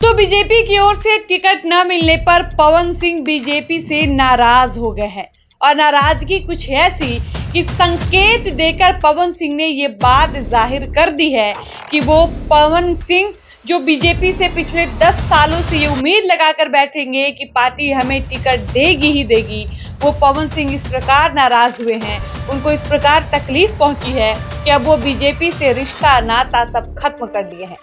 तो बीजेपी की ओर से टिकट न मिलने पर पवन सिंह बीजेपी से नाराज हो गए हैं और नाराजगी कुछ ऐसी कि संकेत देकर पवन सिंह ने ये बात जाहिर कर दी है कि वो पवन सिंह जो बीजेपी से पिछले 10 सालों से ये उम्मीद लगाकर बैठेंगे कि पार्टी हमें टिकट देगी ही देगी, वो पवन सिंह इस प्रकार नाराज हुए हैं, उनको इस प्रकार तकलीफ पहुंची है कि अब वो बीजेपी से रिश्ता नाता सब खत्म कर दिए हैं।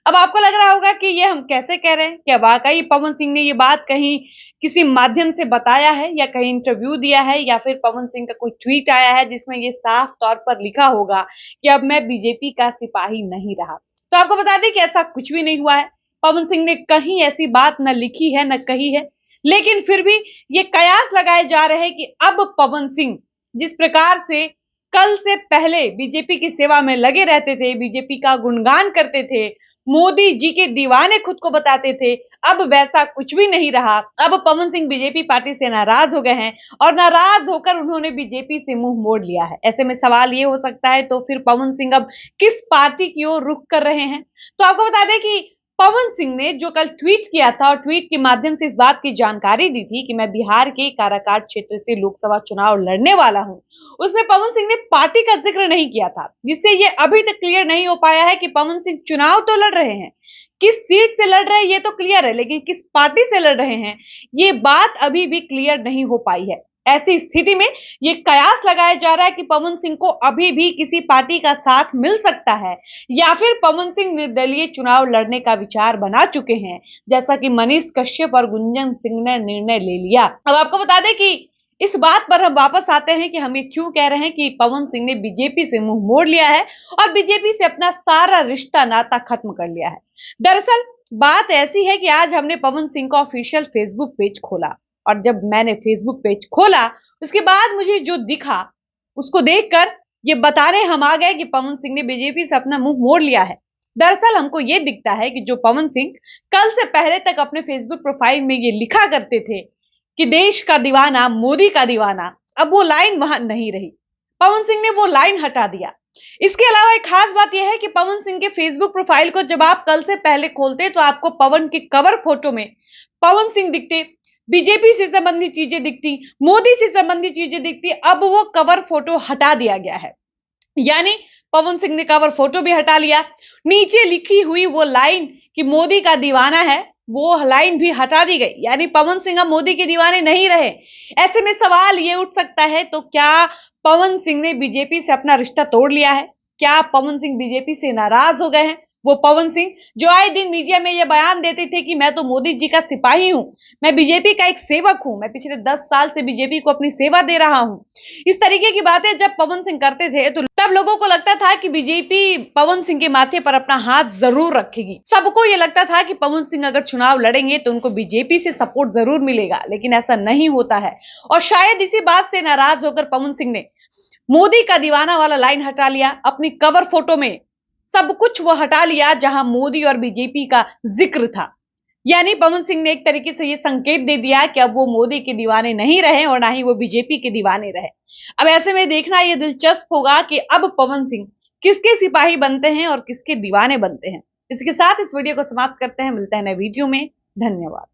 अब आपको लग रहा होगा कि ये हम कैसे कह रहे हैं, क्या वाकई पवन सिंह ने ये बात कहीं किसी माध्यम से बताया है या कहीं इंटरव्यू दिया है या फिर पवन सिंह का कोई ट्वीट आया है जिसमें ये साफ तौर पर लिखा होगा कि अब मैं बीजेपी का सिपाही नहीं रहा। तो आपको बता दें कि ऐसा कुछ भी नहीं हुआ है। पवन सिंह ने कहीं ऐसी बात न लिखी है न कही है, लेकिन फिर भी ये कयास लगाए जा रहे हैं कि अब पवन सिंह जिस प्रकार से कल से पहले बीजेपी की सेवा में लगे रहते थे, बीजेपी का गुणगान करते थे, मोदी जी के दीवाने खुद को बताते थे, अब वैसा कुछ भी नहीं रहा। अब पवन सिंह बीजेपी पार्टी से नाराज हो गए हैं और नाराज होकर उन्होंने बीजेपी से मुंह मोड़ लिया है। ऐसे में सवाल ये हो सकता है, तो फिर पवन सिंह अब किस पार्टी की ओर रुख कर रहे हैं? तो आपको बता दें कि पवन सिंह ने जो कल ट्वीट किया था और ट्वीट के माध्यम से इस बात की जानकारी दी थी कि मैं बिहार के काराकाट क्षेत्र से लोकसभा चुनाव लड़ने वाला हूं, उसमें पवन सिंह ने पार्टी का जिक्र नहीं किया था, जिससे ये अभी तक क्लियर नहीं हो पाया है कि पवन सिंह चुनाव तो लड़ रहे हैं, किस सीट से लड़ रहे हैं ये तो क्लियर है, लेकिन किस पार्टी से लड़ रहे हैं ये बात अभी भी क्लियर नहीं हो पाई है। ऐसी स्थिति में ये कयास लगाया जा रहा है कि पवन सिंह को अभी भी किसी पार्टी का साथ मिल सकता है या फिर पवन सिंह निर्दलीय चुनाव लड़ने का विचार बना चुके हैं, जैसा कि मनीष कश्यप और गुंजन सिंह ने निर्णय ले लिया। अब आपको बता दें कि इस बात पर हम वापस आते हैं कि हम ये क्यों कह रहे हैं कि पवन सिंह ने बीजेपी से मुंह मोड़ लिया है और बीजेपी से अपना सारा रिश्ता नाता खत्म कर लिया है। दरअसल बात ऐसी है कि आज हमने पवन सिंह का ऑफिशियल फेसबुक पेज खोला और जब मैंने फेसबुक पेज खोला उसके बाद मुझे जो दिखा उसको देखकर ये बताने हम आ गए कि पवन सिंह ने बीजेपी से अपना मुंह मोड़ लिया है। दरअसल हमको ये दिखता है कि जो पवन सिंह कल से पहले तक अपने फेसबुक प्रोफाइल में ये लिखा करते थे कि देश का दीवाना मोदी का दीवाना, अब वो लाइन वहां नहीं रही। पवन सिंह ने वो लाइन हटा दिया। इसके अलावा एक खास बात यह है कि पवन सिंह के फेसबुक प्रोफाइल को जब आप कल से पहले खोलते तो आपको पवन के कवर फोटो में पवन सिंह दिखते, बीजेपी से संबंधित चीजें दिखती, मोदी से संबंधित चीजें दिखती। अब वो कवर फोटो हटा दिया गया है, यानी पवन सिंह ने कवर फोटो भी हटा लिया। नीचे लिखी हुई वो लाइन कि मोदी का दीवाना है, वो लाइन भी हटा दी गई, यानी पवन सिंह अब मोदी के दीवाने नहीं रहे। ऐसे में सवाल ये उठ सकता है, तो क्या पवन सिंह ने बीजेपी से अपना रिश्ता तोड़ लिया है? क्या पवन सिंह बीजेपी से नाराज हो गए हैं? वो पवन सिंह जो आए दिन मीडिया में ये बयान देते थे कि मैं तो मोदी जी का सिपाही हूं, मैं बीजेपी का एक सेवक हूं, मैं पिछले 10 साल से बीजेपी को अपनी सेवा दे रहा हूं, इस तरीके की बातें जब पवन सिंह करते थे तो तब लोगों को लगता था कि बीजेपी पवन सिंह के माथे पर अपना हाथ जरूर रखेगी। सबको ये लगता था कि पवन सिंह अगर चुनाव लड़ेंगे तो उनको बीजेपी से सपोर्ट जरूर मिलेगा, लेकिन ऐसा नहीं होता है। और शायद इसी बात से नाराज होकर पवन सिंह ने मोदी का दीवाना वाला लाइन हटा लिया, अपनी कवर फोटो में सब कुछ वो हटा लिया जहां मोदी और बीजेपी का जिक्र था। यानी पवन सिंह ने एक तरीके से ये संकेत दे दिया कि अब वो मोदी के दीवाने नहीं रहे और ना ही वो बीजेपी के दीवाने रहे। अब ऐसे में देखना ये दिलचस्प होगा कि अब पवन सिंह किसके सिपाही बनते हैं और किसके दीवाने बनते हैं। इसके साथ इस वीडियो को समाप्त करते हैं, मिलते हैं नए वीडियो में। धन्यवाद।